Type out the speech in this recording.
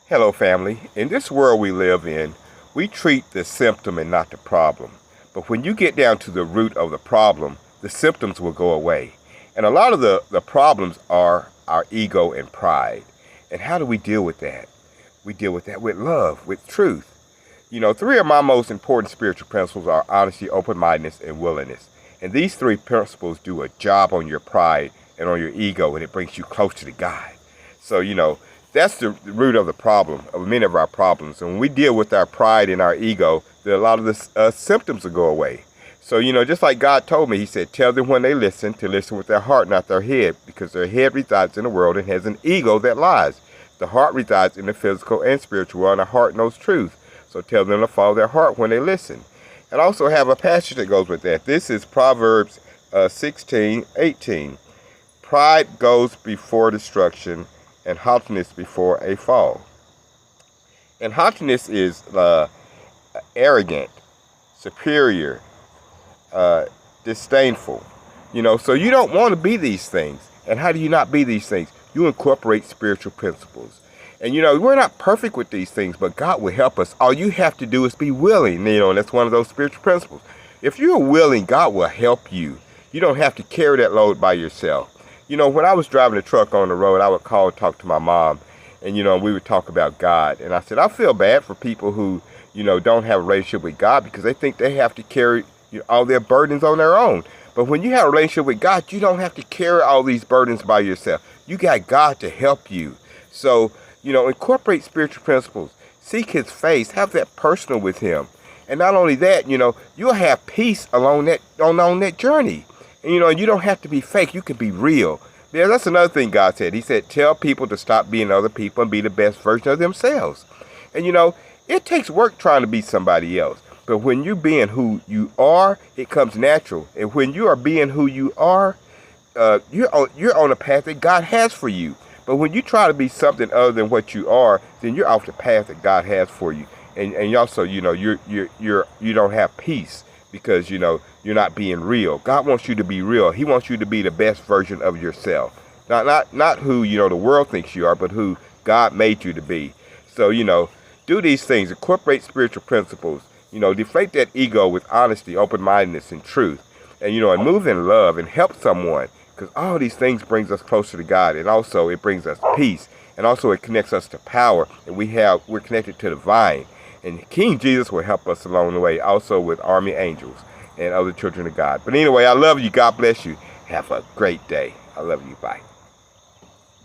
Hello, family. In this world we live in, we treat the symptom and not the problem. But when you get down to the root of the problem, the symptoms will go away. And a lot of the problems are our ego and pride. And how do we deal with that? We deal with that with love, with truth. You know, three of my most important spiritual principles are honesty, open-mindedness, and willingness. And these three principles do a job on your pride and on your ego, and it brings you closer to God. So, that's the root of the problem, of many of our problems. And when we deal with our pride and our ego, a lot of the symptoms will go away. So, just like God told me, he said, tell them when they listen to listen with their heart, not their head, because their head resides in the world and has an ego that lies. The heart resides in the physical and spiritual world, and the heart knows truth. So tell them to follow their heart when they listen. And also have a passage that goes with that. This is Proverbs 16:18. Pride goes before destruction, and haughtiness before a fall. And haughtiness is arrogant, superior, disdainful. So you don't want to be these things. And how do you not be these things? You incorporate spiritual principles. And we're not perfect with these things, but God will help us. All you have to do is be willing, and that's one of those spiritual principles. If you're willing, God will help you. You don't have to carry that load by yourself. When I was driving a truck on the road, I would call and talk to my mom, and, we would talk about God. And I said, I feel bad for people who, don't have a relationship with God because they think they have to carry all their burdens on their own. But when you have a relationship with God, you don't have to carry all these burdens by yourself. You got God to help you. So, incorporate spiritual principles. Seek his face. Have that personal with him. And not only that, you'll have peace along on that journey. And, you don't have to be fake. You can be real. Yeah, that's another thing God said. He said, tell people to stop being other people and be the best version of themselves. And, it takes work trying to be somebody else. But when you're being who you are, it comes natural. And when you are being who you are, you're on a path that God has for you. But when you try to be something other than what you are, then you're off the path that God has for you. And also, you don't have peace because, you're not being real. God wants you to be real. He wants you to be the best version of yourself. Not who, the world thinks you are, but who God made you to be. So, do these things. Incorporate spiritual principles. Deflate that ego with honesty, open-mindedness, and truth. And, and move in love and help someone. Because all these things brings us closer to God. And also it brings us peace. And also it connects us to power. And we're connected to the vine. And King Jesus will help us along the way. Also with army angels and other children of God. But anyway, I love you. God bless you. Have a great day. I love you. Bye.